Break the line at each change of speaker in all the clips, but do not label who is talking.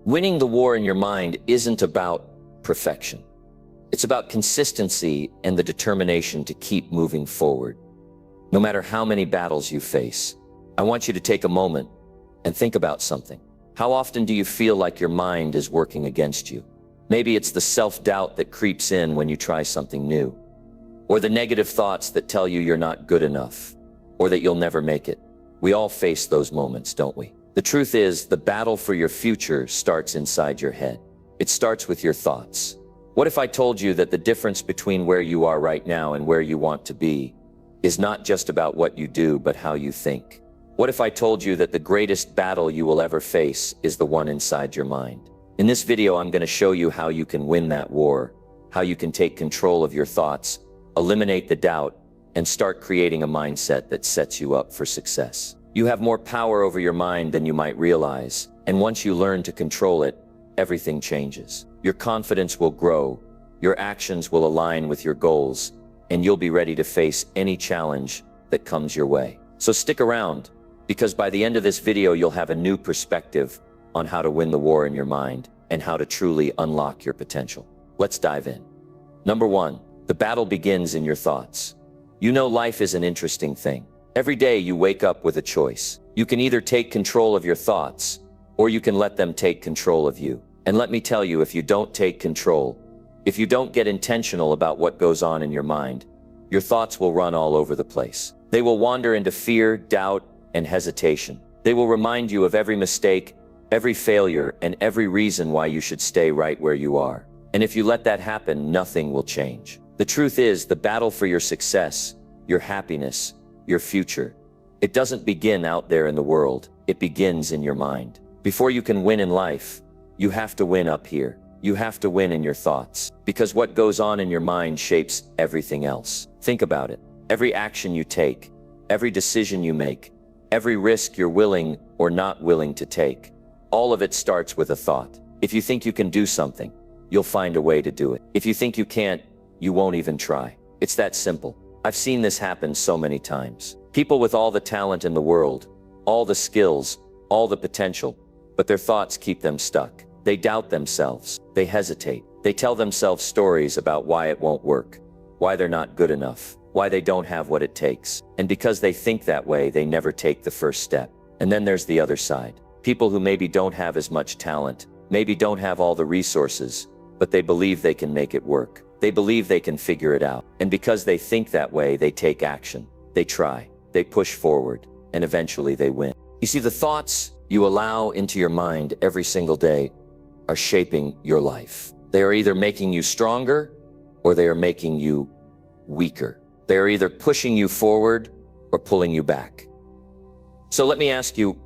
Winning the war in your mind isn't about perfection. It's about consistency and the determination to keep moving forward. No matter how many battles you face, I want you to take a moment and think about something. How often do you feel like your mind is working against you? Maybe it's the self-doubt that creeps in when you try something new, or the negative thoughts that tell you you're not good enough, or that you'll never make it. We all face those moments, don't we? The truth is, the battle for your future starts inside your head. It starts with your thoughts. What if I told you that the difference between where you are right now and where you want to be is not just about what you do, but how you think? What if I told you that the greatest battle you will ever face is the one inside your mind? In this video, I'm going to show you how you can win that war, how you can take control of your thoughts, eliminate the doubt, and start creating a mindset that sets you up for success. You have more power over your mind than you might realize, and once you learn to control it, everything changes. Your confidence will grow, your actions will align with your goals, and you'll be ready to face any challenge that comes your way. So stick around, because by the end of this video, you'll have a new perspective on how to win the war in your mind and how to truly unlock your potential. Let's dive in. Number 1, the battle begins in your thoughts. You know, life is an interesting thing. Every day you wake up with a choice. You can either take control of your thoughts, or you can let them take control of you. And let me tell you, if you don't take control, if you don't get intentional about what goes on in your mind, your thoughts will run all over the place. They will wander into fear, doubt, and hesitation. They will remind you of every mistake, every failure, and every reason why you should stay right where you are. And if you let that happen, nothing will change. The truth is, the battle for your success, your happiness, your future, it doesn't begin out there in the world. It begins in your mind. Before you can win in life, you have to win up here. You have to win in your thoughts, because what goes on in your mind shapes everything else. Think about it. Every action you take, every decision you make, every risk you're willing or not willing to take, all of it starts with a thought. If you think you can do something, you'll find a way to do it. If you think you can't, you won't even try. It's that simple. I've seen this happen so many times. People with all the talent in the world, all the skills, all the potential, but their thoughts keep them stuck. They doubt themselves. They hesitate. They tell themselves stories about why it won't work, why they're not good enough, why they don't have what it takes. And because they think that way, they never take the first step. And then there's the other side. People who maybe don't have as much talent, maybe don't have all the resources, but they believe they can make it work. They believe they can figure it out. And because they think that way, they take action. They try. They push forward. And eventually they win. You see, the thoughts you allow into your mind every single day are shaping your life. They are either making you stronger or they are making you weaker. They are either pushing you forward or pulling you back. So let me ask you,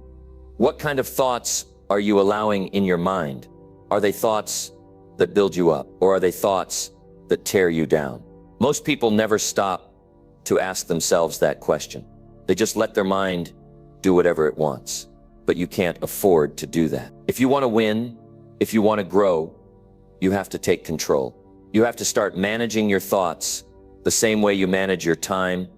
what kind of thoughts are you allowing in your mind? Are they thoughts that build you up, or are they thoughts that tear you down? Most people never stop to ask themselves that question. They just let their mind do whatever it wants. But you can't afford to do that. If you want to win, if you want to grow, you have to take control. You have to start managing your thoughts the same way you manage your time,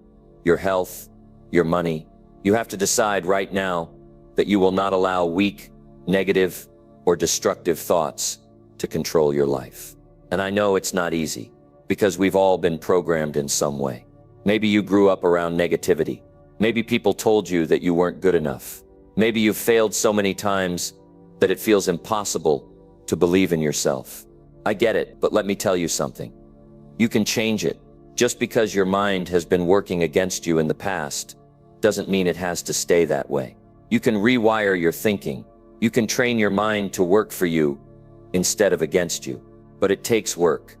your health, your money. You have to decide right now that you will not allow weak, negative, or destructive thoughts to control your life. And I know it's not easy, because we've all been programmed in some way. Maybe you grew up around negativity. Maybe people told you that you weren't good enough. Maybe you've failed so many times that it feels impossible to believe in yourself. I get it, but let me tell you something. You can change it. Just because your mind has been working against you in the past doesn't mean it has to stay that way. You can rewire your thinking. You can train your mind to work for you instead of against you. But it takes work.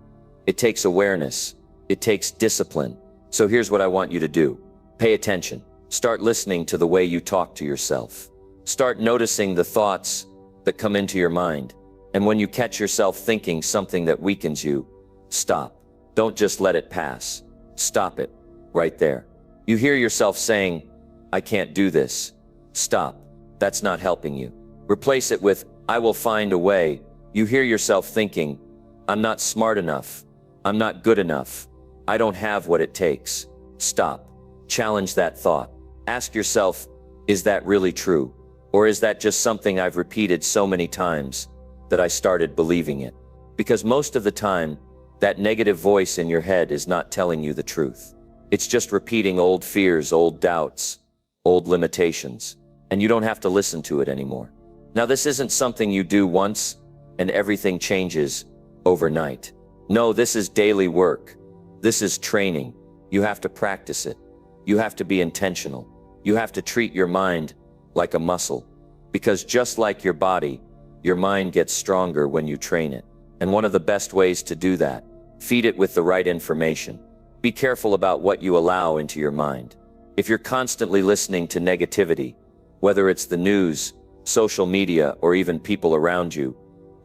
It takes awareness. It takes discipline. So here's what I want you to do. Pay attention. Start listening to the way you talk to yourself. Start noticing the thoughts that come into your mind. And when you catch yourself thinking something that weakens you, stop. Don't just let it pass. Stop it right there. You hear yourself saying, "I can't do this." Stop. That's not helping you. Replace it with, "I will find a way." You hear yourself thinking, "I'm not smart enough. I'm not good enough. I don't have what it takes." Stop. Challenge that thought. Ask yourself, is that really true? Or is that just something I've repeated so many times that I started believing it. Because most of the time, that negative voice in your head is not telling you the truth. It's just repeating old fears, old doubts, old limitations, and you don't have to listen to it anymore. Now, this isn't something you do once and everything changes overnight. No, this is daily work. This is training. You have to practice it. You have to be intentional. You have to treat your mind like a muscle. Because just like your body, your mind gets stronger when you train it. And one of the best ways to do that, feed it with the right information. Be careful about what you allow into your mind. If you're constantly listening to negativity, whether it's the news, social media, or even people around you,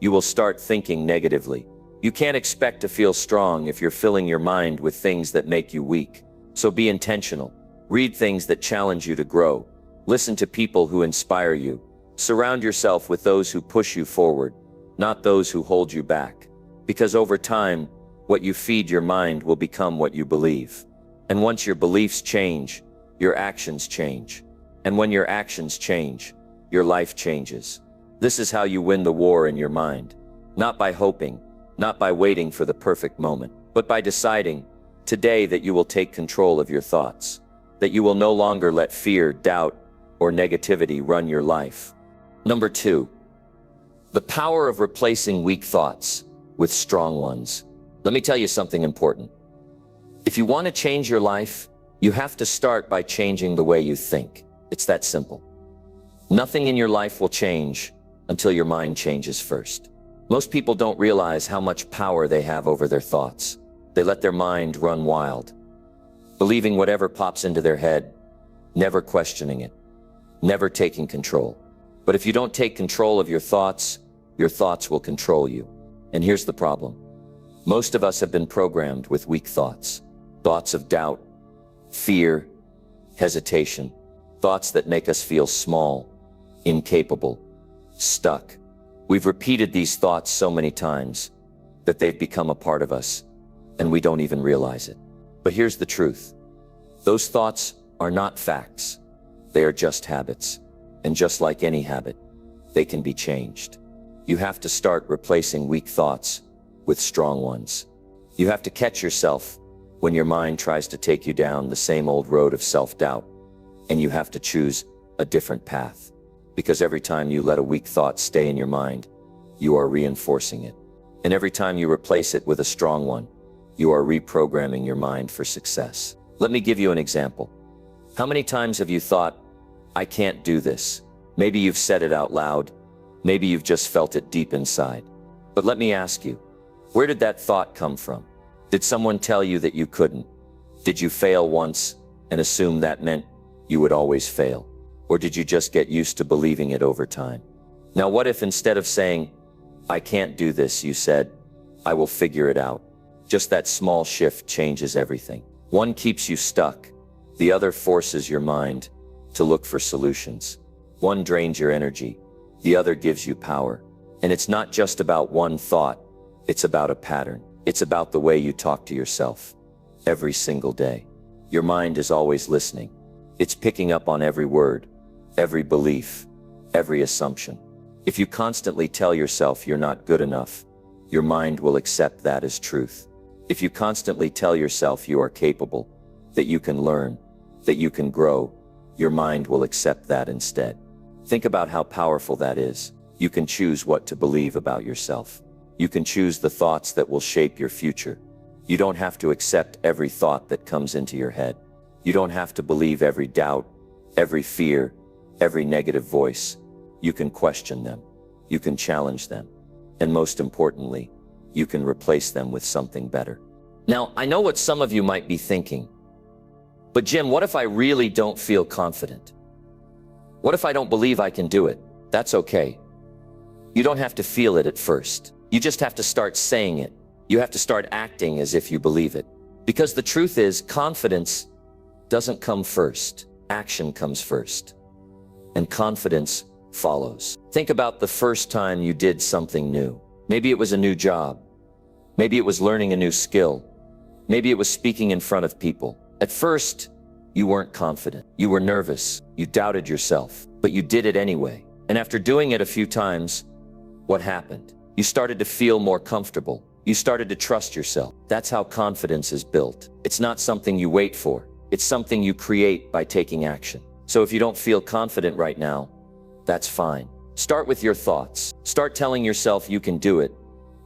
you will start thinking negatively. You can't expect to feel strong if you're filling your mind with things that make you weak. So be intentional. Read things that challenge you to grow. Listen to people who inspire you. Surround yourself with those who push you forward, not those who hold you back. Because over time, what you feed your mind will become what you believe. And once your beliefs change, your actions change. And when your actions change, your life changes. This is how you win the war in your mind. Not by hoping, not by waiting for the perfect moment, but by deciding today that you will take control of your thoughts, that you will no longer let fear, doubt, or negativity run your life. Number 2, the power of replacing weak thoughts with strong ones. Let me tell you something important. If you want to change your life, you have to start by changing the way you think. It's that simple. Nothing in your life will change until your mind changes first. Most people don't realize how much power they have over their thoughts. They let their mind run wild, believing whatever pops into their head, never questioning it, never taking control. But if you don't take control of your thoughts will control you. And here's the problem. Most of us have been programmed with weak thoughts. Thoughts of doubt, fear, hesitation. Thoughts that make us feel small, incapable, stuck. We've repeated these thoughts so many times that they've become a part of us, and we don't even realize it. But here's the truth. Those thoughts are not facts. They are just habits. And just like any habit, they can be changed. You have to start replacing weak thoughts with strong ones. You have to catch yourself when your mind tries to take you down the same old road of self-doubt, and you have to choose a different path. Because every time you let a weak thought stay in your mind, you are reinforcing it. And every time you replace it with a strong one, you are reprogramming your mind for success. Let me give you an example. How many times have you thought, I can't do this? Maybe you've said it out loud. Maybe you've just felt it deep inside. But let me ask you, where did that thought come from? Did someone tell you that you couldn't? Did you fail once and assume that meant you would always fail? Or did you just get used to believing it over time? Now, what if instead of saying, I can't do this, you said, I will figure it out? Just that small shift changes everything. One keeps you stuck. The other forces your mind to look for solutions. One drains your energy. The other gives you power. And it's not just about one thought. It's about a pattern. It's about the way you talk to yourself every single day. Your mind is always listening. It's picking up on every word, every belief, every assumption. If you constantly tell yourself you're not good enough, your mind will accept that as truth. If you constantly tell yourself you are capable, that you can learn, that you can grow, your mind will accept that instead. Think about how powerful that is. You can choose what to believe about yourself. You can choose the thoughts that will shape your future. You don't have to accept every thought that comes into your head. You don't have to believe every doubt, every fear, every negative voice. You can question them. You can challenge them. And most importantly, you can replace them with something better. Now, I know what some of you might be thinking, but Jim, what if I really don't feel confident? What if I don't believe I can do it? That's okay. You don't have to feel it at first. You just have to start saying it. You have to start acting as if you believe it. Because the truth is, confidence doesn't come first. Action comes first. And confidence follows. Think about the first time you did something new. Maybe it was a new job. Maybe it was learning a new skill. Maybe it was speaking in front of people. At first, you weren't confident. You were nervous. You doubted yourself, but you did it anyway. And after doing it a few times, What happened? You started to feel more comfortable. You started to trust yourself. That's how confidence is built. It's not something you wait for. It's something you create by taking action. So if you don't feel confident right now, that's fine. Start with your thoughts. Start telling yourself you can do it,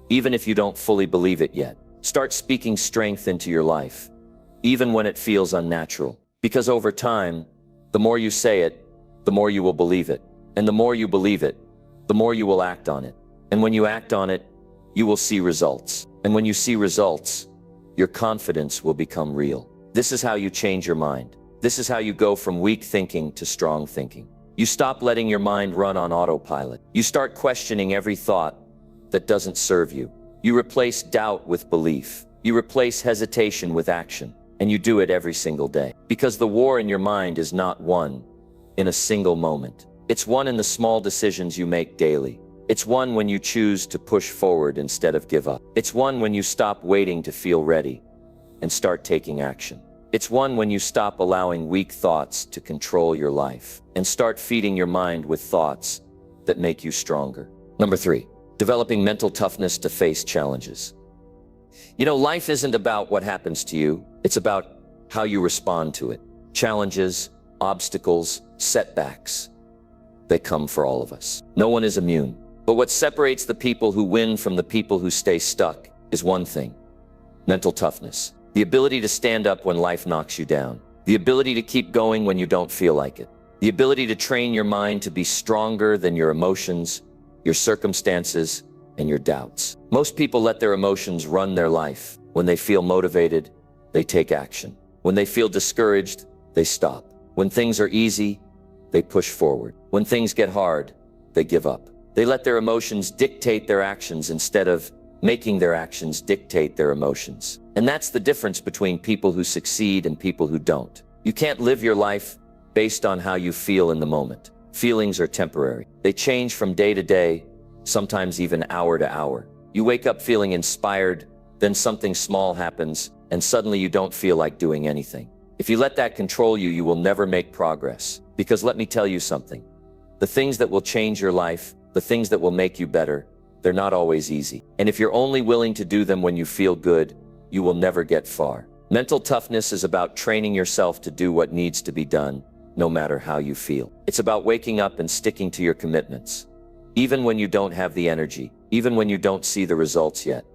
even if you don't fully believe it yet. Start speaking strength into your life, even when it feels unnatural. Because over time, the more you say it, the more you will believe it. And the more you believe it, the more you will act on it. And when you act on it, you will see results. And when you see results, your confidence will become real. This is how you change your mind. This is how you go from weak thinking to strong thinking. You stop letting your mind run on autopilot. You start questioning every thought that doesn't serve you. You replace doubt with belief. You replace hesitation with action. And you do it every single day. Because the war in your mind is not won in a single moment. It's won in the small decisions you make daily. It's won when you choose to push forward instead of give up. It's won when you stop waiting to feel ready and start taking action. It's won when you stop allowing weak thoughts to control your life and start feeding your mind with thoughts that make you stronger. Number 3, developing mental toughness to face challenges. You know, life isn't about what happens to you. It's about how you respond to it. Challenges, obstacles, setbacks, they come for all of us. No one is immune. But what separates the people who win from the people who stay stuck is one thing: mental toughness. The ability to stand up when life knocks you down. The ability to keep going when you don't feel like it. The ability to train your mind to be stronger than your emotions, your circumstances, and your doubts. Most people let their emotions run their life. When they feel motivated, they take action. When they feel discouraged, they stop. When things are easy, they push forward. When things get hard, they give up. They let their emotions dictate their actions instead of making their actions dictate their emotions. And that's the difference between people who succeed and people who don't. You can't live your life based on how you feel in the moment. Feelings are temporary. They change from day to day, sometimes even hour to hour. You wake up feeling inspired, then something small happens, and suddenly you don't feel like doing anything. If you let that control you, you will never make progress. Because let me tell you something. The things that will change your life, the things that will make you better, they're not always easy. And if you're only willing to do them when you feel good, you will never get far. Mental toughness is about training yourself to do what needs to be done, no matter how you feel. It's about waking up and sticking to your commitments. Even when you don't have the energy, even when you don't see the results yet,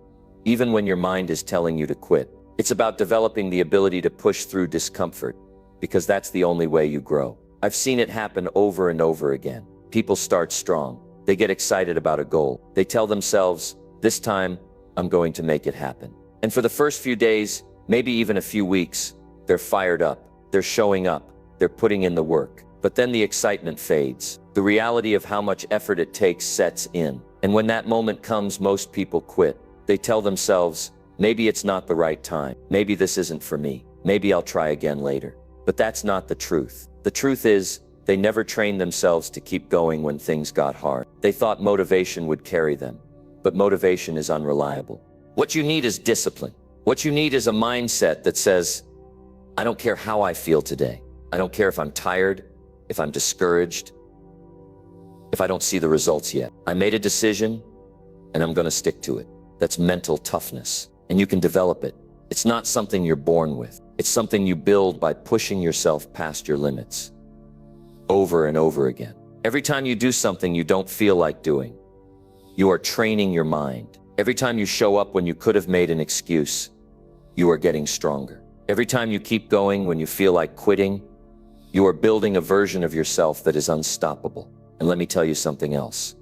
even when your mind is telling you to quit. It's about developing the ability to push through discomfort, because that's the only way you grow. I've seen it happen over and over again. People start strong. They get excited about a goal. They tell themselves, this time, I'm going to make it happen. And for the first few days, maybe even a few weeks, they're fired up. They're showing up. They're putting in the work. But then the excitement fades. The reality of how much effort it takes sets in. And when that moment comes, most people quit. They tell themselves, maybe it's not the right time. Maybe this isn't for me. Maybe I'll try again later. But that's not the truth. The truth is, they never trained themselves to keep going when things got hard. They thought motivation would carry them. But motivation is unreliable. What you need is discipline. What you need is a mindset that says, I don't care how I feel today. I don't care if I'm tired, if I'm discouraged, if I don't see the results yet. I made a decision, and I'm going to stick to it. That's mental toughness, and you can develop it. It's not something you're born with. It's something you build by pushing yourself past your limits, over and over again. Every time you do something you don't feel like doing, you are training your mind. Every time you show up when you could have made an excuse, you are getting stronger. Every time you keep going when you feel like quitting, you are building a version of yourself that is unstoppable. And let me tell you something else.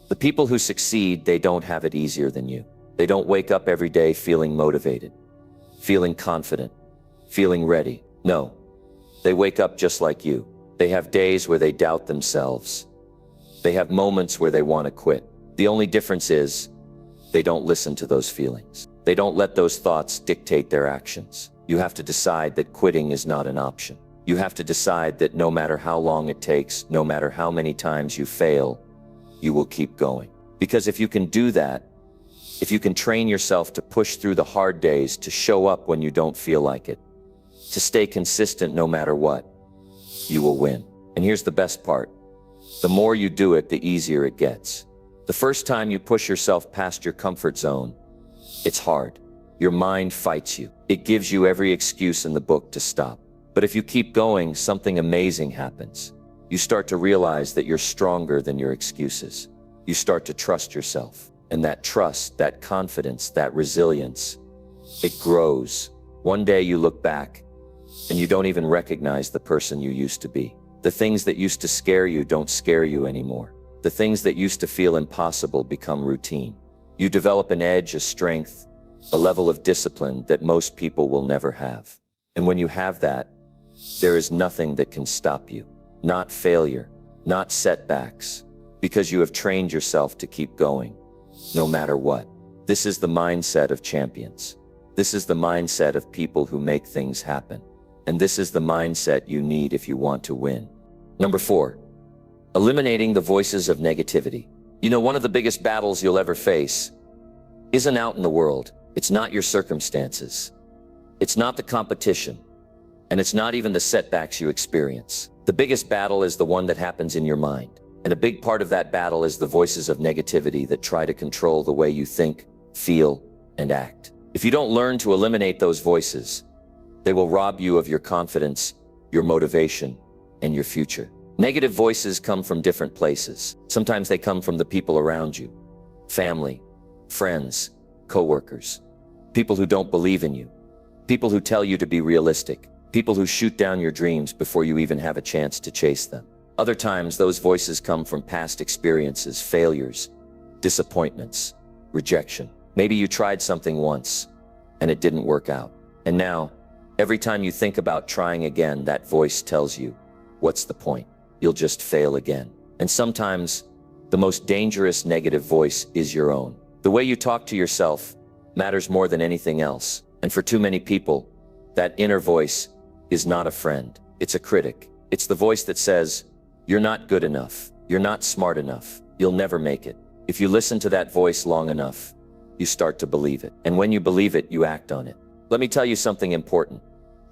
The people who succeed, they don't have it easier than you. They don't wake up every day feeling motivated, feeling confident, feeling ready. No, they wake up just like you. They have days where they doubt themselves. They have moments where they want to quit. The only difference is they don't listen to those feelings. They don't let those thoughts dictate their actions. You have to decide that quitting is not an option. You have to decide that no matter how long it takes, no matter how many times you fail, you will keep going. Because if you can do that, if you can train yourself to push through the hard days, to show up when you don't feel like it, to stay consistent no matter what, you will win. And here's the best part. The more you do it, the easier it gets. The first time you push yourself past your comfort zone, it's hard. Your mind fights you. It gives you every excuse in the book to stop. But if you keep going, something amazing happens. You start to realize that you're stronger than your excuses. You start to trust yourself. And that trust, that confidence, that resilience, it grows. One day you look back and you don't even recognize the person you used to be. The things that used to scare you don't scare you anymore. The things that used to feel impossible become routine. You develop an edge, a strength, a level of discipline that most people will never have. And when you have that, there is nothing that can stop you. Not failure, not setbacks, because you have trained yourself to keep going, no matter what. This is the mindset of champions. This is the mindset of people who make things happen. And this is the mindset you need if you want to win. Number 4, eliminating the voices of negativity. You know, one of the biggest battles you'll ever face isn't out in the world. It's not your circumstances. It's not the competition. And it's not even the setbacks you experience. The biggest battle is the one that happens in your mind. And a big part of that battle is the voices of negativity that try to control the way you think, feel, and act. If you don't learn to eliminate those voices, they will rob you of your confidence, your motivation, and your future. Negative voices come from different places. Sometimes they come from the people around you. Family, friends, coworkers, people who don't believe in you, people who tell you to be realistic, people who shoot down your dreams before you even have a chance to chase them. Other times, those voices come from past experiences, failures, disappointments, rejection. Maybe you tried something once and it didn't work out. And now, every time you think about trying again, that voice tells you, what's the point? You'll just fail again. And sometimes, the most dangerous negative voice is your own. The way you talk to yourself matters more than anything else. And for too many people, that inner voice is not a friend. It's a critic. It's the voice that says, you're not good enough. You're not smart enough. You'll never make it. If you listen to that voice long enough, you start to believe it. And when you believe it, you act on it. Let me tell you something important.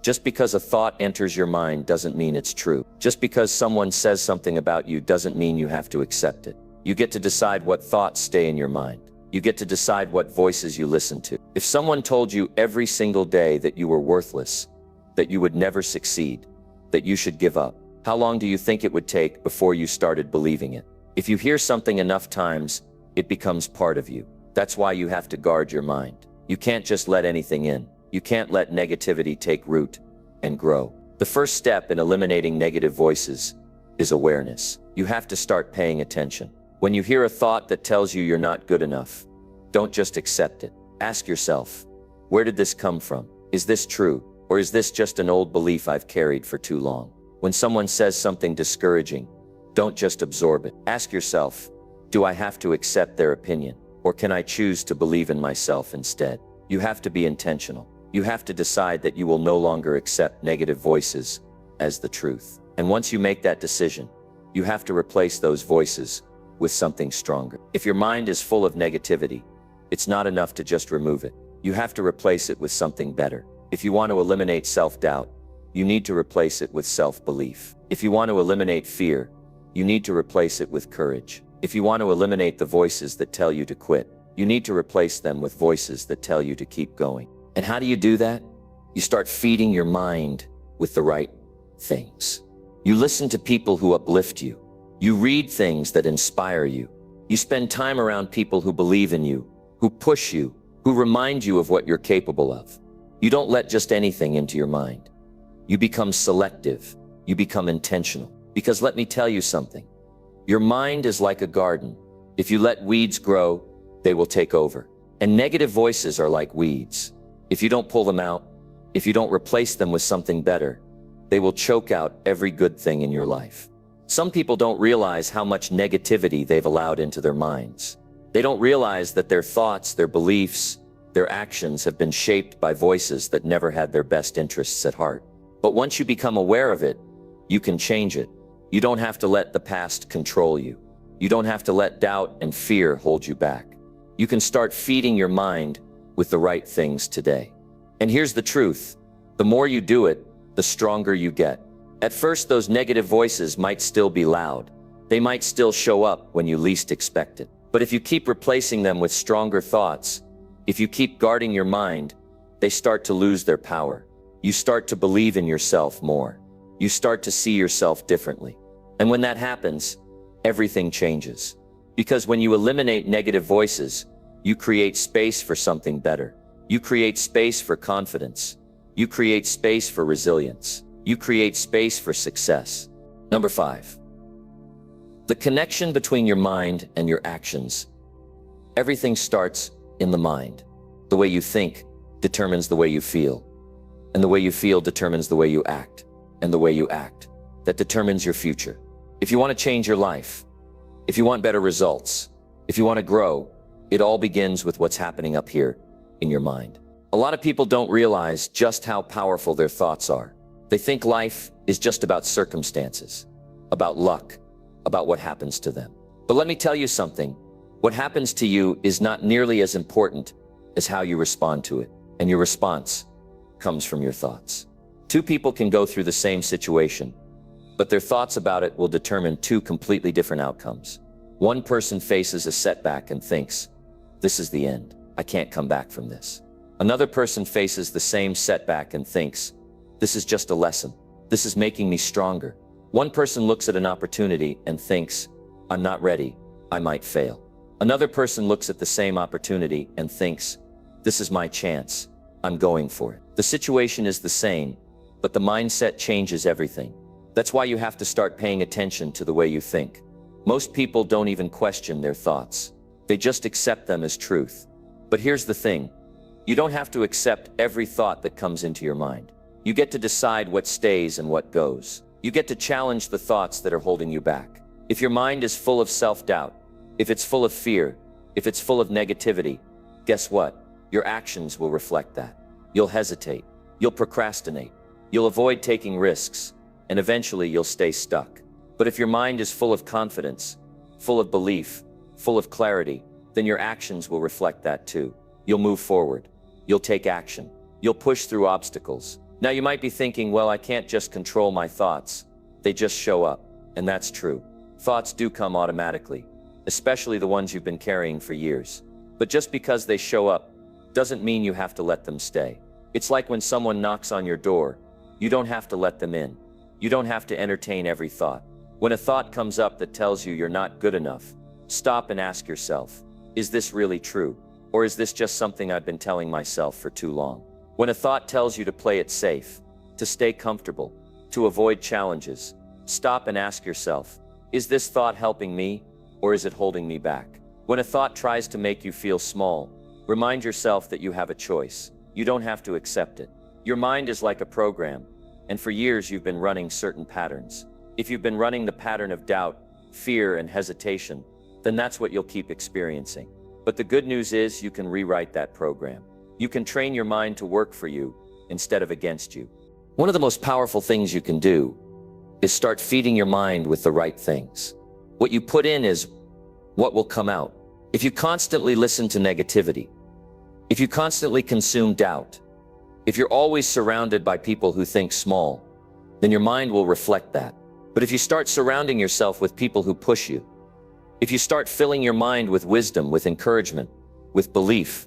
Just because a thought enters your mind doesn't mean it's true. Just because someone says something about you doesn't mean you have to accept it. You get to decide what thoughts stay in your mind. You get to decide what voices you listen to. If someone told you every single day that you were worthless, that you would never succeed, that you should give up, how long do you think it would take before you started believing it? If you hear something enough times, it becomes part of you. That's why you have to guard your mind. You can't just let anything in. You can't let negativity take root and grow. The first step in eliminating negative voices is awareness. You have to start paying attention. When you hear a thought that tells you you're not good enough, don't just accept it. Ask yourself, where did this come from? Is this true? Or is this just an old belief I've carried for too long? When someone says something discouraging, don't just absorb it. Ask yourself, do I have to accept their opinion? Or can I choose to believe in myself instead? You have to be intentional. You have to decide that you will no longer accept negative voices as the truth. And once you make that decision, you have to replace those voices with something stronger. If your mind is full of negativity, it's not enough to just remove it. You have to replace it with something better. If you want to eliminate self-doubt, you need to replace it with self-belief. If you want to eliminate fear, you need to replace it with courage. If you want to eliminate the voices that tell you to quit, you need to replace them with voices that tell you to keep going. And how do you do that? You start feeding your mind with the right things. You listen to people who uplift you. You read things that inspire you. You spend time around people who believe in you, who push you, who remind you of what you're capable of. You don't let just anything into your mind. You become selective. You become intentional. Because let me tell you something. Your mind is like a garden. If you let weeds grow, they will take over. And negative voices are like weeds. If you don't pull them out, if you don't replace them with something better, they will choke out every good thing in your life. Some people don't realize how much negativity they've allowed into their minds. They don't realize that their thoughts, their beliefs, their actions have been shaped by voices that never had their best interests at heart. But once you become aware of it, you can change it. You don't have to let the past control you. You don't have to let doubt and fear hold you back. You can start feeding your mind with the right things today. And here's the truth. The more you do it, the stronger you get. At first, those negative voices might still be loud. They might still show up when you least expect it. But if you keep replacing them with stronger thoughts, if you keep guarding your mind, they start to lose their power. You start to believe in yourself more. You start to see yourself differently. And when that happens, everything changes. Because when you eliminate negative voices, you create space for something better. You create space for confidence. You create space for resilience. You create space for success. Number 5. The connection between your mind and your actions. Everything starts in the mind. The way you think determines the way you feel. And the way you feel determines the way you act. And the way you act, that determines your future. If you want to change your life, if you want better results, if you want to grow, it all begins with what's happening up here in your mind. A lot of people don't realize just how powerful their thoughts are. They think life is just about circumstances, about luck, about what happens to them. But let me tell you something. What happens to you is not nearly as important as how you respond to it. And your response comes from your thoughts. Two people can go through the same situation, but their thoughts about it will determine two completely different outcomes. One person faces a setback and thinks, "This is the end. I can't come back from this." Another person faces the same setback and thinks, "This is just a lesson. This is making me stronger." One person looks at an opportunity and thinks, "I'm not ready. I might fail." Another person looks at the same opportunity and thinks, "This is my chance. I'm going for it." The situation is the same, but the mindset changes everything. That's why you have to start paying attention to the way you think. Most people don't even question their thoughts. They just accept them as truth. But here's the thing. You don't have to accept every thought that comes into your mind. You get to decide what stays and what goes. You get to challenge the thoughts that are holding you back. If your mind is full of self-doubt, if it's full of fear, if it's full of negativity, guess what? Your actions will reflect that. You'll hesitate. You'll procrastinate. You'll avoid taking risks, and eventually you'll stay stuck. But if your mind is full of confidence, full of belief, full of clarity, then your actions will reflect that too. You'll move forward. You'll take action. You'll push through obstacles. Now you might be thinking, well, I can't just control my thoughts. They just show up. And that's true. Thoughts do come automatically, especially the ones you've been carrying for years. But just because they show up doesn't mean you have to let them stay. It's like when someone knocks on your door. You don't have to let them in. You don't have to entertain every thought. When a thought comes up that tells you you're not good enough, stop and ask yourself, is this really true? Or is this just something I've been telling myself for too long? When a thought tells you to play it safe, to stay comfortable, to avoid challenges, stop and ask yourself, is this thought helping me, or is it holding me back? When a thought tries to make you feel small, remind yourself that you have a choice. You don't have to accept it. Your mind is like a program, and for years you've been running certain patterns. If you've been running the pattern of doubt, fear, and hesitation, then that's what you'll keep experiencing. But the good news is you can rewrite that program. You can train your mind to work for you instead of against you. One of the most powerful things you can do is start feeding your mind with the right things. What you put in is what will come out. If you constantly listen to negativity, if you constantly consume doubt, if you're always surrounded by people who think small, then your mind will reflect that. But if you start surrounding yourself with people who push you, if you start filling your mind with wisdom, with encouragement, with belief,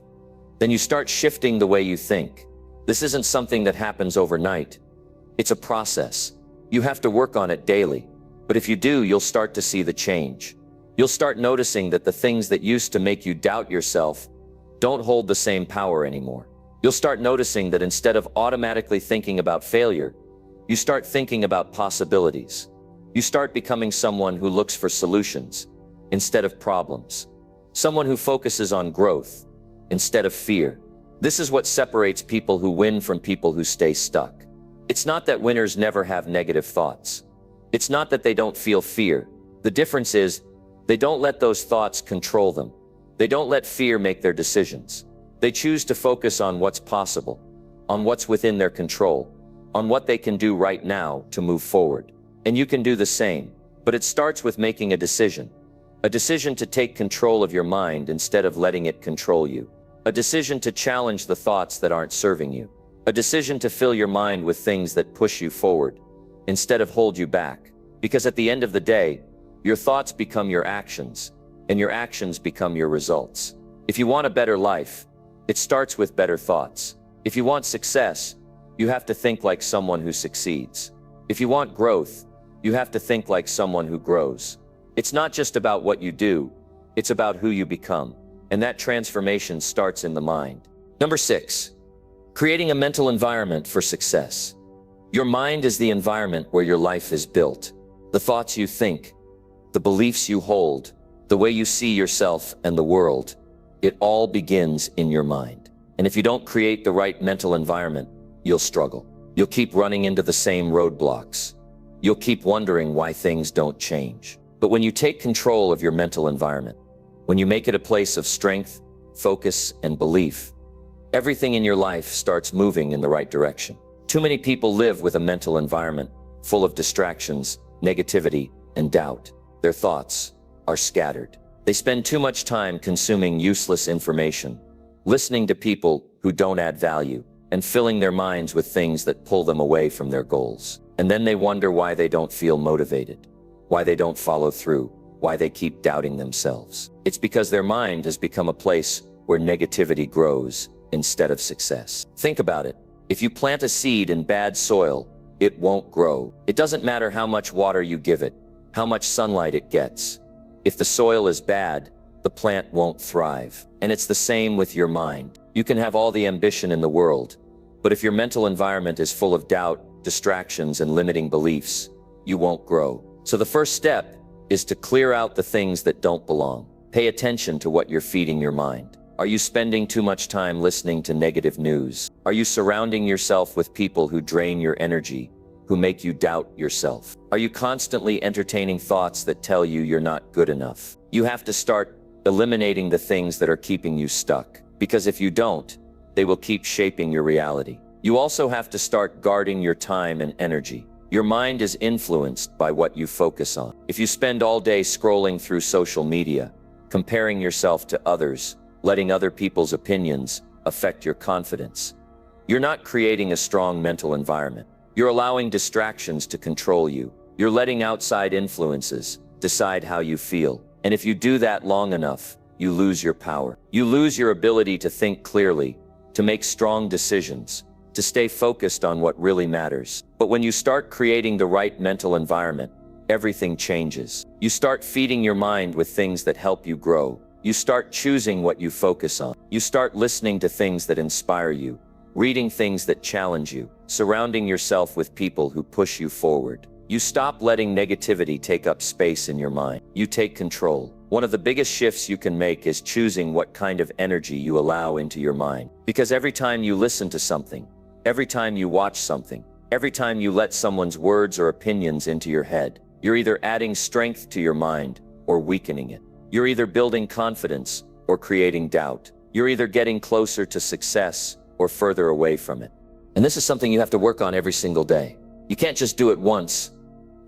then you start shifting the way you think. This isn't something that happens overnight. It's a process. You have to work on it daily. But if you do, you'll start to see the change. You'll start noticing that the things that used to make you doubt yourself don't hold the same power anymore. You'll start noticing that instead of automatically thinking about failure, you start thinking about possibilities. You start becoming someone who looks for solutions instead of problems. Someone who focuses on growth instead of fear. This is what separates people who win from people who stay stuck. It's not that winners never have negative thoughts. It's not that they don't feel fear. The difference is they don't let those thoughts control them. They don't let fear make their decisions. They choose to focus on what's possible, on what's within their control, on what they can do right now to move forward. And you can do the same, but it starts with making a decision to take control of your mind instead of letting it control you, a decision to challenge the thoughts that aren't serving you, a decision to fill your mind with things that push you forward instead of hold you back. Because at the end of the day, your thoughts become your actions, and your actions become your results. If you want a better life, it starts with better thoughts. If you want success, you have to think like someone who succeeds. If you want growth, you have to think like someone who grows. It's not just about what you do, it's about who you become. And that transformation starts in the mind. Number 6, creating a mental environment for success. Your mind is the environment where your life is built. The thoughts you think, the beliefs you hold, the way you see yourself and the world, it all begins in your mind. And if you don't create the right mental environment, you'll struggle. You'll keep running into the same roadblocks. You'll keep wondering why things don't change. But when you take control of your mental environment, when you make it a place of strength, focus, and belief, everything in your life starts moving in the right direction. Too many people live with a mental environment full of distractions, negativity, and doubt. Their thoughts are scattered. They spend too much time consuming useless information, listening to people who don't add value, and filling their minds with things that pull them away from their goals. And then they wonder why they don't feel motivated, why they don't follow through, why they keep doubting themselves. It's because their mind has become a place where negativity grows instead of success. Think about it. If you plant a seed in bad soil, it won't grow. It doesn't matter how much water you give it, how much sunlight it gets. If the soil is bad, the plant won't thrive. And it's the same with your mind. You can have all the ambition in the world, but if your mental environment is full of doubt, distractions, and limiting beliefs, you won't grow. So the first step is to clear out the things that don't belong. Pay attention to what you're feeding your mind. Are you spending too much time listening to negative news? Are you surrounding yourself with people who drain your energy, who make you doubt yourself? Are you constantly entertaining thoughts that tell you you're not good enough? You have to start eliminating the things that are keeping you stuck, because if you don't, they will keep shaping your reality. You also have to start guarding your time and energy. Your mind is influenced by what you focus on. If you spend all day scrolling through social media, comparing yourself to others, letting other people's opinions affect your confidence, you're not creating a strong mental environment. You're allowing distractions to control you. You're letting outside influences decide how you feel. And if you do that long enough, you lose your power. You lose your ability to think clearly, to make strong decisions, to stay focused on what really matters. But when you start creating the right mental environment, everything changes. You start feeding your mind with things that help you grow. You start choosing what you focus on. You start listening to things that inspire you, reading things that challenge you, surrounding yourself with people who push you forward. You stop letting negativity take up space in your mind. You take control. One of the biggest shifts you can make is choosing what kind of energy you allow into your mind. Because every time you listen to something, every time you watch something, every time you let someone's words or opinions into your head, you're either adding strength to your mind or weakening it. You're either building confidence or creating doubt. You're either getting closer to success or further away from it. And this is something you have to work on every single day. You can't just do it once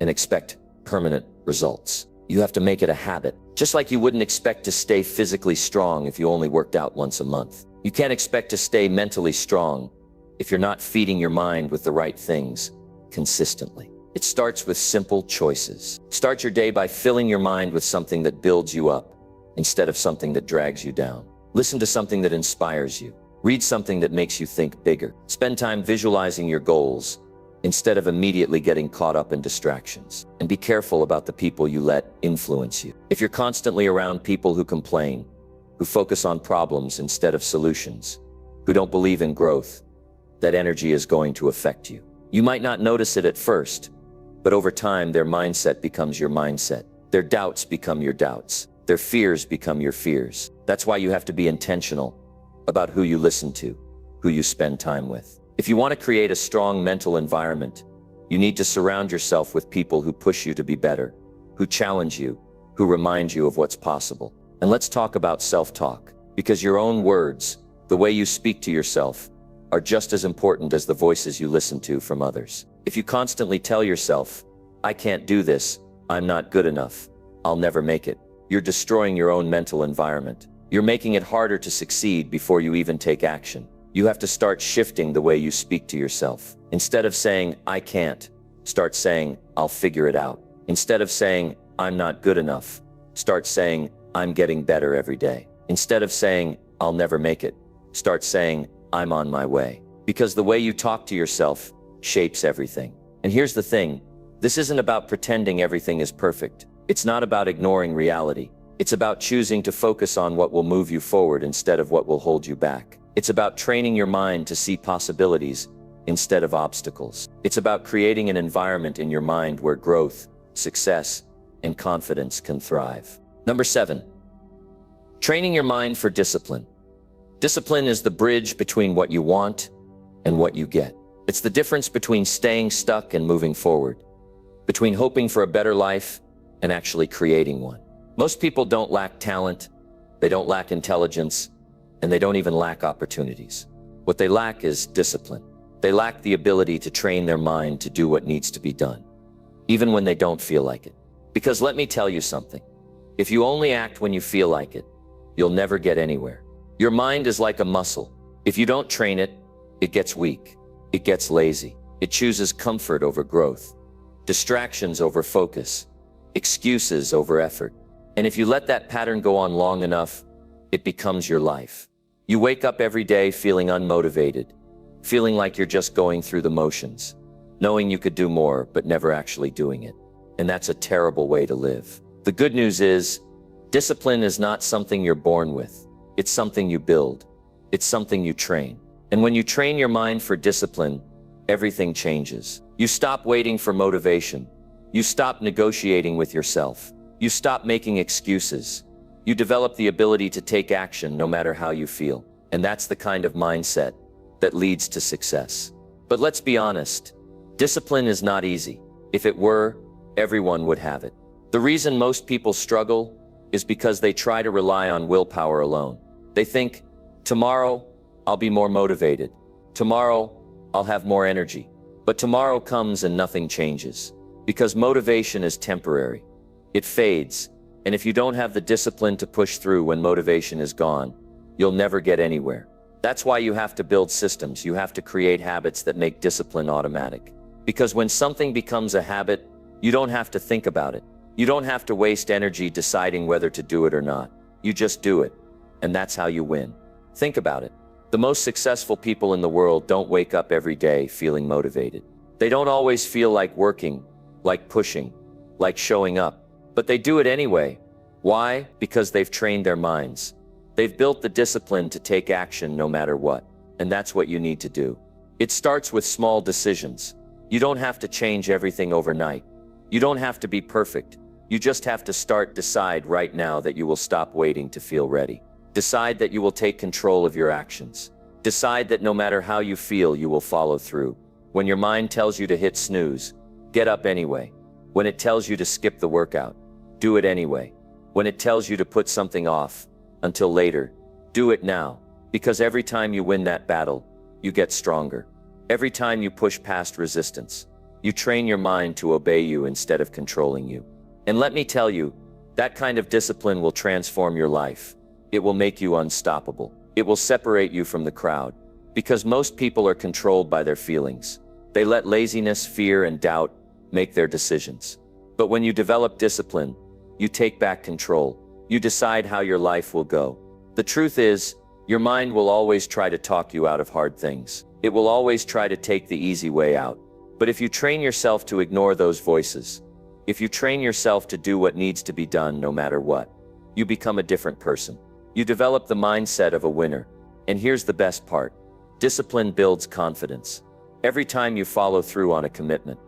and expect permanent results. You have to make it a habit. Just like you wouldn't expect to stay physically strong if you only worked out once a month. You can't expect to stay mentally strong if you're not feeding your mind with the right things consistently. It starts with simple choices. Start your day by filling your mind with something that builds you up instead of something that drags you down. Listen to something that inspires you. Read something that makes you think bigger. Spend time visualizing your goals instead of immediately getting caught up in distractions. And be careful about the people you let influence you. If you're constantly around people who complain, who focus on problems instead of solutions, who don't believe in growth, that energy is going to affect you. You might not notice it at first, but over time, their mindset becomes your mindset. Their doubts become your doubts. Their fears become your fears. That's why you have to be intentional about who you listen to, who you spend time with. If you want to create a strong mental environment, you need to surround yourself with people who push you to be better, who challenge you, who remind you of what's possible. And let's talk about self-talk, because your own words, the way you speak to yourself, are just as important as the voices you listen to from others. If you constantly tell yourself, I can't do this, I'm not good enough, I'll never make it, you're destroying your own mental environment. You're making it harder to succeed before you even take action. You have to start shifting the way you speak to yourself. Instead of saying, I can't, start saying, I'll figure it out. Instead of saying, I'm not good enough, start saying, I'm getting better every day. Instead of saying, I'll never make it, start saying, I'm on my way. Because the way you talk to yourself shapes everything. And here's the thing, this isn't about pretending everything is perfect. It's not about ignoring reality. It's about choosing to focus on what will move you forward instead of what will hold you back. It's about training your mind to see possibilities instead of obstacles. It's about creating an environment in your mind where growth, success, and confidence can thrive. Number 7, training your mind for discipline. Discipline is the bridge between what you want and what you get. It's the difference between staying stuck and moving forward, between hoping for a better life and actually creating one. Most people don't lack talent, they don't lack intelligence, and they don't even lack opportunities. What they lack is discipline. They lack the ability to train their mind to do what needs to be done, even when they don't feel like it. Because let me tell you something, if you only act when you feel like it, you'll never get anywhere. Your mind is like a muscle. If you don't train it, it gets weak, it gets lazy, it chooses comfort over growth, distractions over focus, excuses over effort. And if you let that pattern go on long enough, it becomes your life. You wake up every day feeling unmotivated, feeling like you're just going through the motions, knowing you could do more, but never actually doing it. And that's a terrible way to live. The good news is, discipline is not something you're born with. It's something you build. It's something you train. And when you train your mind for discipline, everything changes. You stop waiting for motivation. You stop negotiating with yourself. You stop making excuses. You develop the ability to take action no matter how you feel. And that's the kind of mindset that leads to success. But let's be honest, discipline is not easy. If it were, everyone would have it. The reason most people struggle is because they try to rely on willpower alone. They think, tomorrow, I'll be more motivated. Tomorrow, I'll have more energy. But tomorrow comes and nothing changes. Because motivation is temporary. It fades. And if you don't have the discipline to push through when motivation is gone, you'll never get anywhere. That's why you have to build systems. You have to create habits that make discipline automatic. Because when something becomes a habit, you don't have to think about it. You don't have to waste energy deciding whether to do it or not. You just do it. And that's how you win. Think about it. The most successful people in the world don't wake up every day feeling motivated. They don't always feel like working, like pushing, like showing up. But they do it anyway. Why? Because they've trained their minds. They've built the discipline to take action no matter what. And that's what you need to do. It starts with small decisions. You don't have to change everything overnight. You don't have to be perfect. You just have to decide right now that you will stop waiting to feel ready. Decide that you will take control of your actions. Decide that no matter how you feel, you will follow through. When your mind tells you to hit snooze, get up anyway. When it tells you to skip the workout, do it anyway. When it tells you to put something off until later, do it now. Because every time you win that battle, you get stronger. Every time you push past resistance, you train your mind to obey you instead of controlling you. And let me tell you, that kind of discipline will transform your life. It will make you unstoppable. It will separate you from the crowd. Because most people are controlled by their feelings. They let laziness, fear, and doubt make their decisions. But when you develop discipline, you take back control. You decide how your life will go. The truth is, your mind will always try to talk you out of hard things. It will always try to take the easy way out. But if you train yourself to ignore those voices, if you train yourself to do what needs to be done no matter what, you become a different person. You develop the mindset of a winner. And here's the best part. Discipline builds confidence. Every time you follow through on a commitment,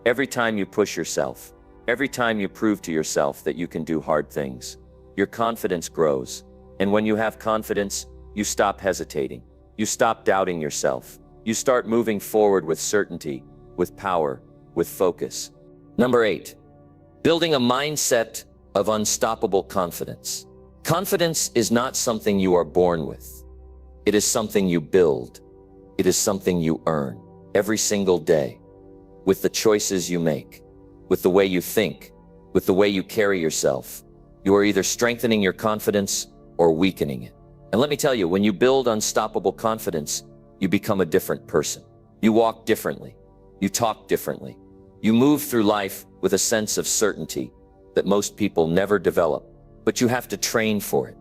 every time you push yourself, every time you prove to yourself that you can do hard things, your confidence grows. And when you have confidence, you stop hesitating. You stop doubting yourself. You start moving forward with certainty, with power, with focus. Number 8, building a mindset of unstoppable confidence. Confidence is not something you are born with. It is something you build. It is something you earn every single day with the choices you make, with the way you think, with the way you carry yourself. You are either strengthening your confidence or weakening it. And let me tell you, when you build unstoppable confidence, you become a different person. You walk differently. You talk differently. You move through life with a sense of certainty that most people never develop. but you have to train for it.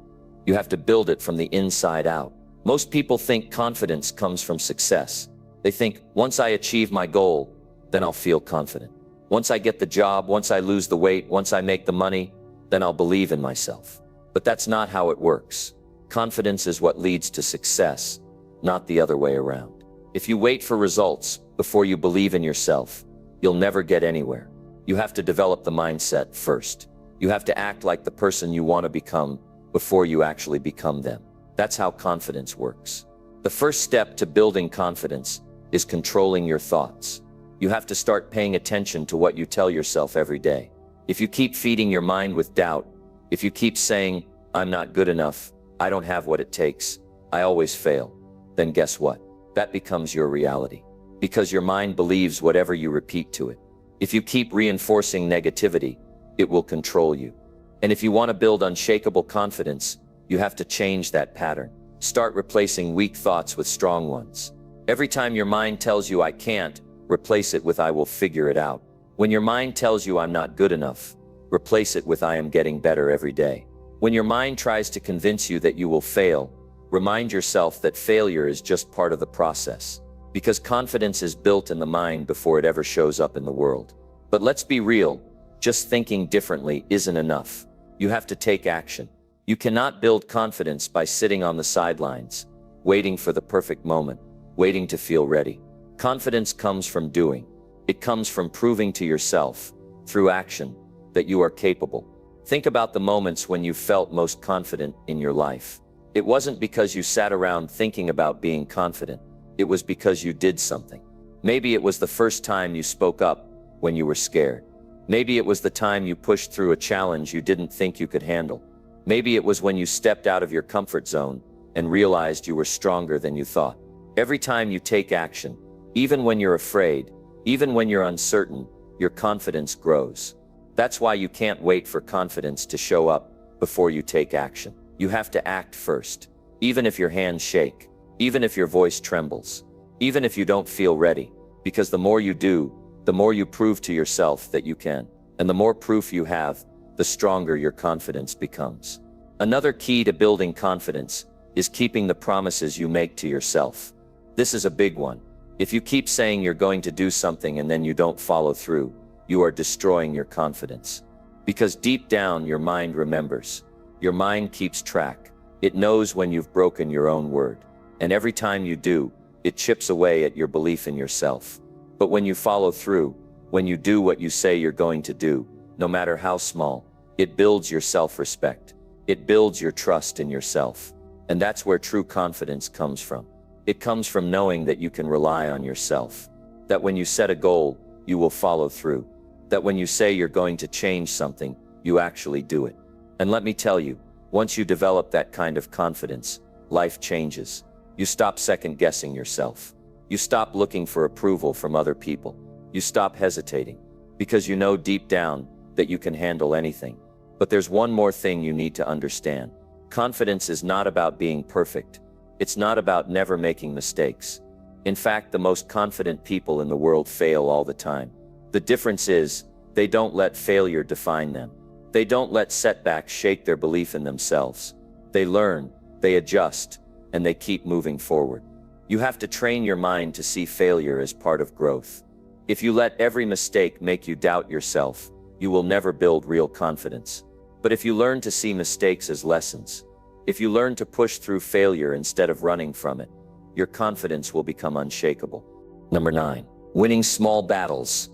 You have to build it from the inside out. Most people think confidence comes from success. They think, once I achieve my goal, then I'll feel confident. Once I get the job, once I lose the weight, once I make the money, then I'll believe in myself. But that's not how it works. Confidence is what leads to success, not the other way around. If you wait for results before you believe in yourself, you'll never get anywhere. You have to develop the mindset first. You have to act like the person you want to become before you actually become them. That's how confidence works. The first step to building confidence is controlling your thoughts. You have to start paying attention to what you tell yourself every day. If you keep feeding your mind with doubt, if you keep saying, I'm not good enough, I don't have what it takes, I always fail, then guess what? That becomes your reality. Because your mind believes whatever you repeat to it. If you keep reinforcing negativity, it will control you. And if you want to build unshakable confidence, you have to change that pattern. Start replacing weak thoughts with strong ones. Every time your mind tells you I can't, replace it with I will figure it out. When your mind tells you I'm not good enough, replace it with I am getting better every day. When your mind tries to convince you that you will fail, remind yourself that failure is just part of the process. Because confidence is built in the mind before it ever shows up in the world. But let's be real, just thinking differently isn't enough. You have to take action. You cannot build confidence by sitting on the sidelines, waiting for the perfect moment, waiting to feel ready. Confidence comes from doing. It comes from proving to yourself, through action, that you are capable. Think about the moments when you felt most confident in your life. It wasn't because you sat around thinking about being confident. It was because you did something. Maybe it was the first time you spoke up when you were scared. Maybe it was the time you pushed through a challenge you didn't think you could handle. Maybe it was when you stepped out of your comfort zone and realized you were stronger than you thought. Every time you take action, even when you're afraid, even when you're uncertain, your confidence grows. That's why you can't wait for confidence to show up before you take action. You have to act first, even if your hands shake, even if your voice trembles, even if you don't feel ready, because the more you do, the more you prove to yourself that you can. And the more proof you have, the stronger your confidence becomes. Another key to building confidence is keeping the promises you make to yourself. This is a big one. If you keep saying you're going to do something and then you don't follow through, you are destroying your confidence. Because deep down, your mind remembers. Your mind keeps track. It knows when you've broken your own word. And every time you do, it chips away at your belief in yourself. But when you follow through, when you do what you say you're going to do, no matter how small, it builds your self-respect. It builds your trust in yourself. And that's where true confidence comes from. It comes from knowing that you can rely on yourself. That when you set a goal, you will follow through. That when you say you're going to change something, you actually do it. And let me tell you, once you develop that kind of confidence, life changes. You stop second-guessing yourself. You stop looking for approval from other people. You stop hesitating. Because you know deep down that you can handle anything. But there's one more thing you need to understand. Confidence is not about being perfect. It's not about never making mistakes. In fact, the most confident people in the world fail all the time. The difference is, they don't let failure define them. They don't let setbacks shake their belief in themselves. They learn, they adjust, and they keep moving forward. You have to train your mind to see failure as part of growth. If you let every mistake make you doubt yourself, you will never build real confidence. But if you learn to see mistakes as lessons, if you learn to push through failure instead of running from it, your confidence will become unshakable. Number 9, winning small battles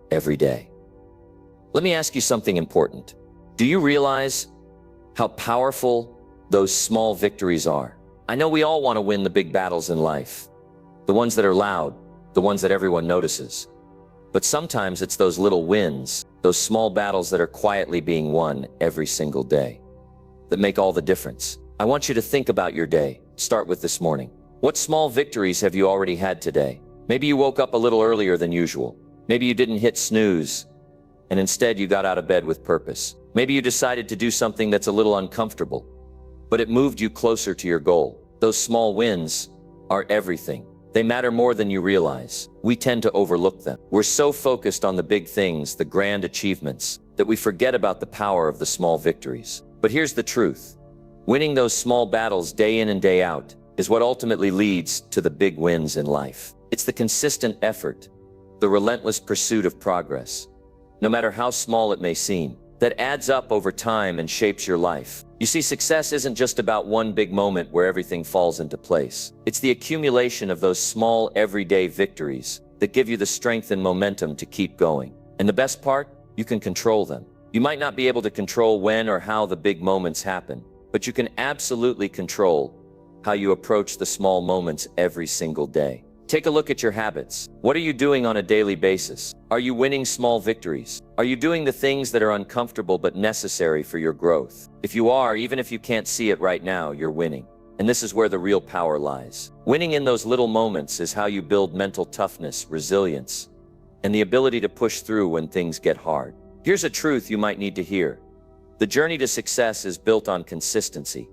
every day. Let me ask you something important. Do you realize how powerful those small victories are? I know we all want to win the big battles in life, the ones that are loud, the ones that everyone notices. But sometimes it's those little wins, those small battles that are quietly being won every single day, that make all the difference. I want you to think about your day. Start with this morning. What small victories have you already had today? Maybe you woke up a little earlier than usual. Maybe you didn't hit snooze, and instead you got out of bed with purpose. Maybe you decided to do something that's a little uncomfortable, but it moved you closer to your goal. Those small wins are everything. They matter more than you realize. We tend to overlook them. We're so focused on the big things, the grand achievements, that we forget about the power of the small victories. But here's the truth. Winning those small battles day in and day out is what ultimately leads to the big wins in life. It's the consistent effort, the relentless pursuit of progress, no matter how small it may seem, that adds up over time and shapes your life. You see, success isn't just about one big moment where everything falls into place. It's the accumulation of those small, everyday victories that give you the strength and momentum to keep going. And the best part? You can control them. You might not be able to control when or how the big moments happen, but you can absolutely control how you approach the small moments every single day. Take a look at your habits. What are you doing on a daily basis? Are you winning small victories? Are you doing the things that are uncomfortable but necessary for your growth? If you are, even if you can't see it right now, you're winning. And this is where the real power lies. Winning in those little moments is how you build mental toughness, resilience, and the ability to push through when things get hard. Here's a truth you might need to hear. The journey to success is built on consistency,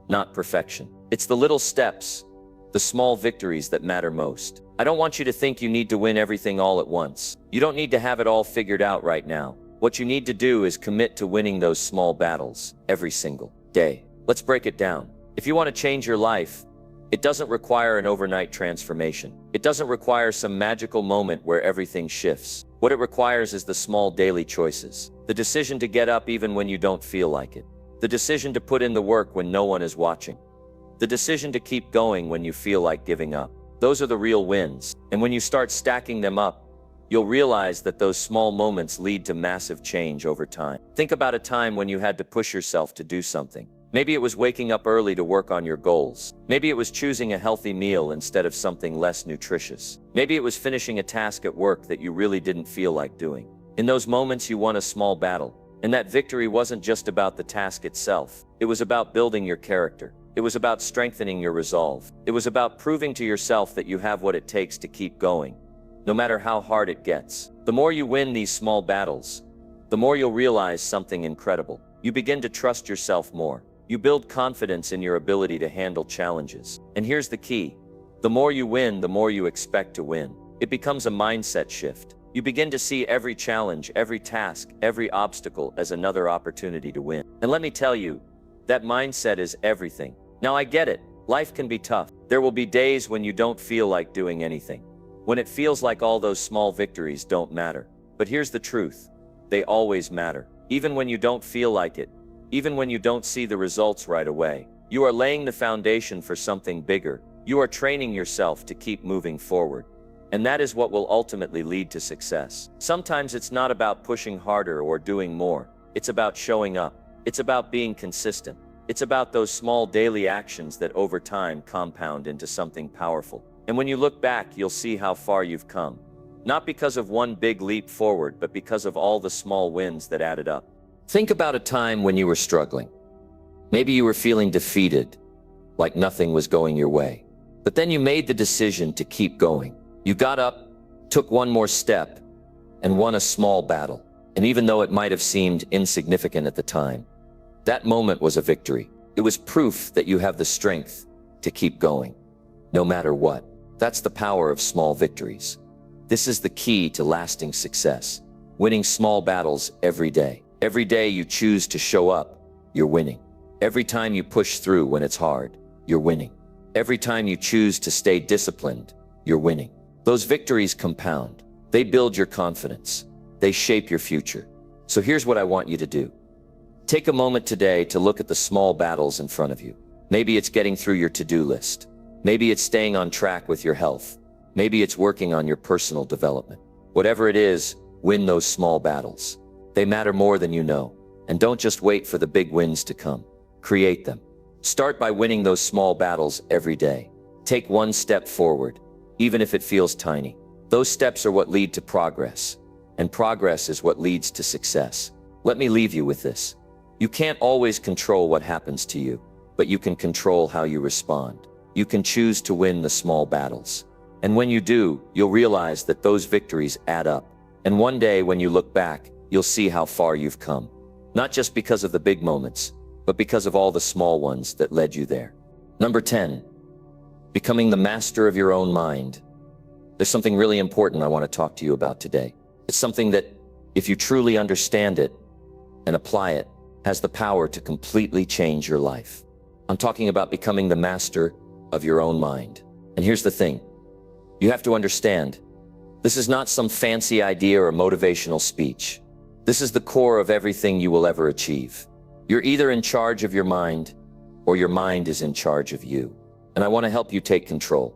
not perfection. It's the little steps, the small victories that matter most. I don't want you to think you need to win everything all at once. You don't need to have it all figured out right now. What you need to do is commit to winning those small battles every single day. Let's break it down. If you want to change your life, it doesn't require an overnight transformation. It doesn't require some magical moment where everything shifts. What it requires is the small daily choices. The decision to get up even when you don't feel like it. The decision to put in the work when no one is watching. The decision to keep going when you feel like giving up. Those are the real wins. And when you start stacking them up, you'll realize that those small moments lead to massive change over time. Think about a time when you had to push yourself to do something. Maybe it was waking up early to work on your goals. Maybe it was choosing a healthy meal instead of something less nutritious. Maybe it was finishing a task at work that you really didn't feel like doing. In those moments, you won a small battle. And that victory wasn't just about the task itself. It was about building your character. It was about strengthening your resolve. It was about proving to yourself that you have what it takes to keep going, no matter how hard it gets. The more you win these small battles, the more you'll realize something incredible. You begin to trust yourself more. You build confidence in your ability to handle challenges. And here's the key. The more you win, the more you expect to win. It becomes a mindset shift. You begin to see every challenge, every task, every obstacle as another opportunity to win. And let me tell you, that mindset is everything. Now I get it. Life can be tough. There will be days when you don't feel like doing anything. When it feels like all those small victories don't matter. But here's the truth. They always matter. Even when you don't feel like it. Even when you don't see the results right away. You are laying the foundation for something bigger. You are training yourself to keep moving forward. And that is what will ultimately lead to success. Sometimes it's not about pushing harder or doing more. It's about showing up. It's about being consistent. It's about those small daily actions that over time compound into something powerful. And when you look back, you'll see how far you've come. Not because of one big leap forward, but because of all the small wins that added up. Think about a time when you were struggling. Maybe you were feeling defeated, like nothing was going your way. But then you made the decision to keep going. You got up, took one more step, and won a small battle. And even though it might have seemed insignificant at the time, that moment was a victory. It was proof that you have the strength to keep going, no matter what. That's the power of small victories. This is the key to lasting success. Winning small battles every day. Every day you choose to show up, you're winning. Every time you push through when it's hard, you're winning. Every time you choose to stay disciplined, you're winning. Those victories compound. They build your confidence. They shape your future. So here's what I want you to do. Take a moment today to look at the small battles in front of you. Maybe it's getting through your to-do list. Maybe it's staying on track with your health. Maybe it's working on your personal development. Whatever it is, win those small battles. They matter more than you know. And don't just wait for the big wins to come. Create them. Start by winning those small battles every day. Take one step forward, even if it feels tiny. Those steps are what lead to progress. And progress is what leads to success. Let me leave you with this. You can't always control what happens to you, but you can control how you respond. You can choose to win the small battles. And when you do, you'll realize that those victories add up. And one day when you look back, you'll see how far you've come. Not just because of the big moments, but because of all the small ones that led you there. Number 10, becoming the master of your own mind. There's something really important I want to talk to you about today. It's something that, if you truly understand it and apply it, has the power to completely change your life. I'm talking about becoming the master of your own mind. And here's the thing. You have to understand, this is not some fancy idea or motivational speech. This is the core of everything you will ever achieve. You're either in charge of your mind, or your mind is in charge of you. And I want to help you take control.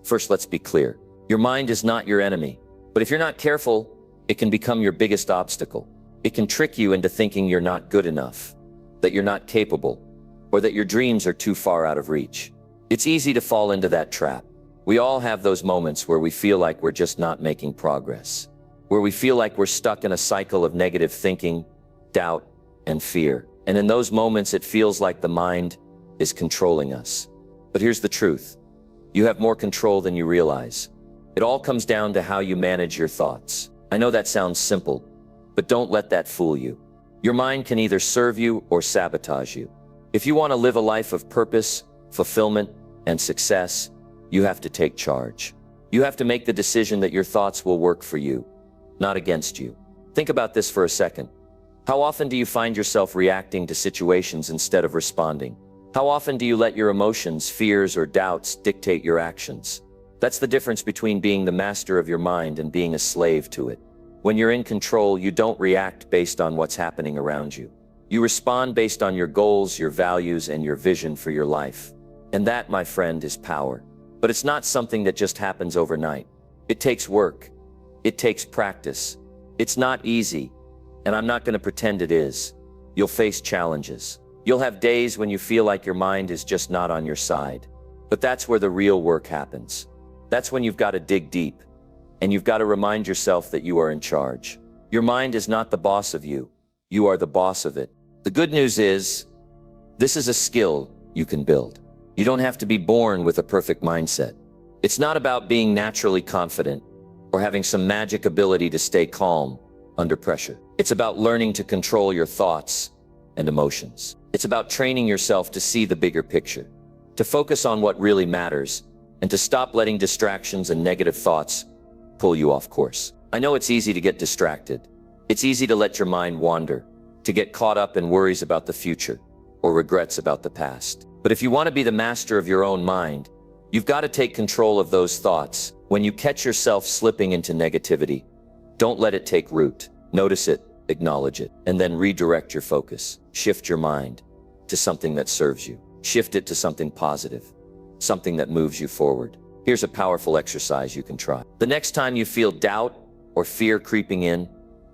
First, let's be clear. Your mind is not your enemy. But if you're not careful, it can become your biggest obstacle. It can trick you into thinking you're not good enough, that you're not capable, or that your dreams are too far out of reach. It's easy to fall into that trap. We all have those moments where we feel like we're just not making progress, where we feel like we're stuck in a cycle of negative thinking, doubt, and fear. And in those moments, it feels like the mind is controlling us. But here's the truth. You have more control than you realize. It all comes down to how you manage your thoughts. I know that sounds simple, but don't let that fool you. Your mind can either serve you or sabotage you. If you want to live a life of purpose, fulfillment, and success, you have to take charge. You have to make the decision that your thoughts will work for you, not against you. Think about this for a second. How often do you find yourself reacting to situations instead of responding? How often do you let your emotions, fears, or doubts dictate your actions? That's the difference between being the master of your mind and being a slave to it. When you're in control, you don't react based on what's happening around you. You respond based on your goals, your values, and your vision for your life. And that, my friend, is power. But it's not something that just happens overnight. It takes work. It takes practice. It's not easy, and I'm not going to pretend it is. You'll face challenges. You'll have days when you feel like your mind is just not on your side. But that's where the real work happens. That's when you've got to dig deep, and you've got to remind yourself that you are in charge. Your mind is not the boss of you. You are the boss of it. The good news is, this is a skill you can build. You don't have to be born with a perfect mindset. It's not about being naturally confident or having some magic ability to stay calm under pressure. It's about learning to control your thoughts and emotions. It's about training yourself to see the bigger picture, to focus on what really matters, and to stop letting distractions and negative thoughts pull you off course. I know it's easy to get distracted. It's easy to let your mind wander, to get caught up in worries about the future or regrets about the past. But if you want to be the master of your own mind, you've got to take control of those thoughts. When you catch yourself slipping into negativity, don't let it take root. Notice it, acknowledge it, and then redirect your focus. Shift your mind to something that serves you. Shift it to something positive, something that moves you forward. Here's a powerful exercise you can try. The next time you feel doubt or fear creeping in,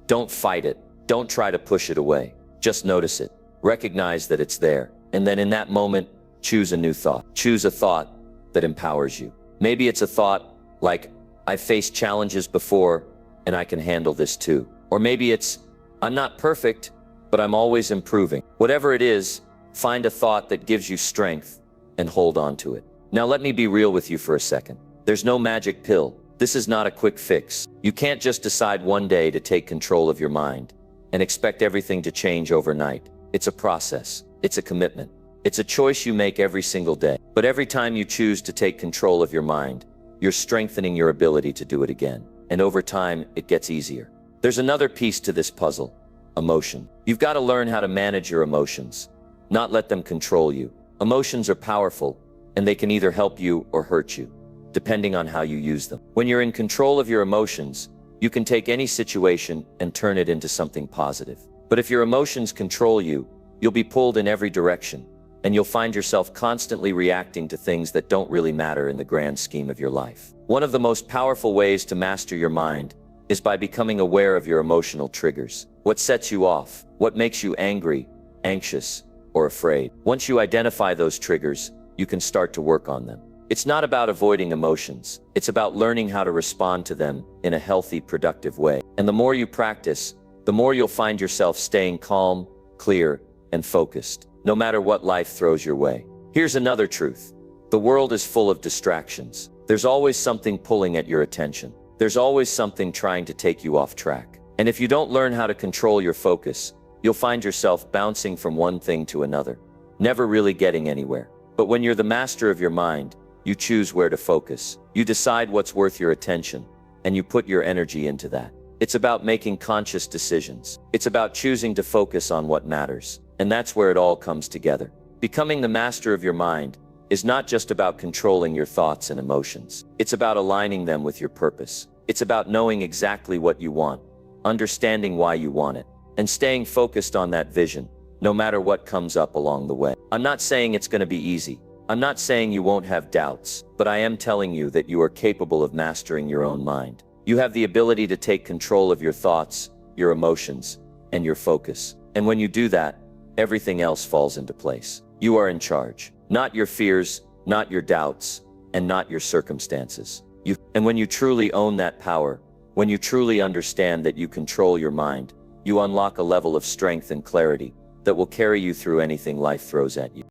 don't fight it. Don't try to push it away. Just notice it. Recognize that it's there. And then in that moment, choose a new thought. Choose a thought that empowers you. Maybe it's a thought like, I've faced challenges before and I can handle this too. Or maybe it's, I'm not perfect, but I'm always improving. Whatever it is, find a thought that gives you strength and hold on to it. Now let me be real with you for a second. There's no magic pill. This is not a quick fix. You can't just decide one day to take control of your mind and expect everything to change overnight. It's a process. It's a commitment. It's a choice you make every single day. But every time you choose to take control of your mind, you're strengthening your ability to do it again. And over time, it gets easier. There's another piece to this puzzle: emotion. You've got to learn how to manage your emotions, not let them control you. Emotions are powerful, and they can either help you or hurt you, depending on how you use them. When you're in control of your emotions, you can take any situation and turn it into something positive. But if your emotions control you, you'll be pulled in every direction, and you'll find yourself constantly reacting to things that don't really matter in the grand scheme of your life. One of the most powerful ways to master your mind is by becoming aware of your emotional triggers. What sets you off? What makes you angry, anxious, or afraid? Once you identify those triggers, you can start to work on them. It's not about avoiding emotions. It's about learning how to respond to them in a healthy, productive way. And the more you practice, the more you'll find yourself staying calm, clear, and focused, no matter what life throws your way. Here's another truth. The world is full of distractions. There's always something pulling at your attention. There's always something trying to take you off track. And if you don't learn how to control your focus, you'll find yourself bouncing from one thing to another, never really getting anywhere. But when you're the master of your mind, you choose where to focus. You decide what's worth your attention, and you put your energy into that. It's about making conscious decisions. It's about choosing to focus on what matters. And that's where it all comes together. Becoming the master of your mind is not just about controlling your thoughts and emotions. It's about aligning them with your purpose. It's about knowing exactly what you want, understanding why you want it, and staying focused on that vision, no matter what comes up along the way. I'm not saying it's going to be easy. I'm not saying you won't have doubts, but I am telling you that you are capable of mastering your own mind. You have the ability to take control of your thoughts, your emotions, and your focus. And when you do that, everything else falls into place. You are in charge. Not your fears, not your doubts, and not your circumstances. And when you truly own that power, when you truly understand that you control your mind, you unlock a level of strength and clarity that will carry you through anything life throws at you.